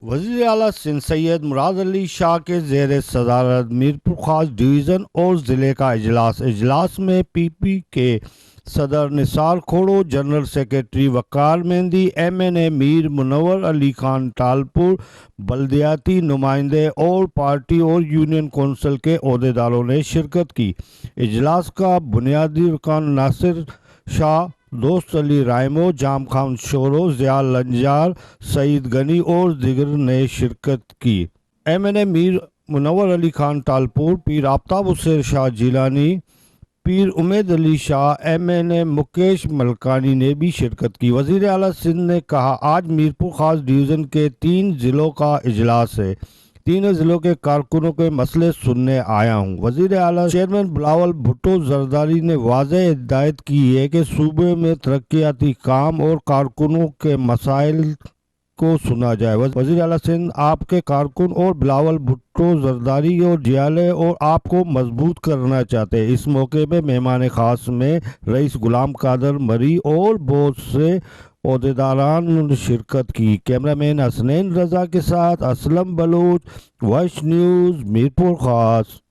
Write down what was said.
وزیر اعلیٰ سندھ سید مراد علی شاہ کے زیر صدارت میرپور خاص ڈویژن اور ضلع کا اجلاس میں پی پی کے صدر نثار کھوڑو، جنرل سیکرٹری وقار مہندی، ایم این اے میر منور علی خان ٹالپور، بلدیاتی نمائندے اور پارٹی اور یونین کونسل کے عہدیداروں نے شرکت کی۔ اجلاس کا بنیادی ارکان ناصر شاہ، دوست علی رائمو، جام خان شورو، ضیاء لنجار، سعید غنی اور دیگر نے شرکت کی۔ ایم این اے میر منور علی خان ٹالپور، پیر آفتاب حسین شاہ جیلانی، پیر امید علی شاہ، ایم این اے مکیش ملکانی نے بھی شرکت کی۔ وزیر اعلیٰ سندھ نے کہا، آج میرپور خاص ڈویژن کے 3 ضلعوں کا اجلاس ہے۔ تینوں ضلعوں کے کارکنوں کے مسئلے سننے آیا ہوں۔ وزیر اعلیٰ چیئرمین بلاول بھٹو زرداری نے واضح ہدایت کی ہے کہ صوبے میں ترقیاتی کام اور کارکنوں کے مسائل کو سنا جائے۔ وزیر اعلیٰ سندھ آپ کے کارکن اور بلاول بھٹو زرداری اور جیالے اور آپ کو مضبوط کرنا چاہتے ہیں۔ اس موقع میں مہمان خاص میں رئیس غلام قادر مری اور بہت سے عہدیداران نے شرکت کی۔ کیمرہ مین حسنین رضا کے ساتھ اسلم بلوچ، وائس نیوز، میرپور خاص۔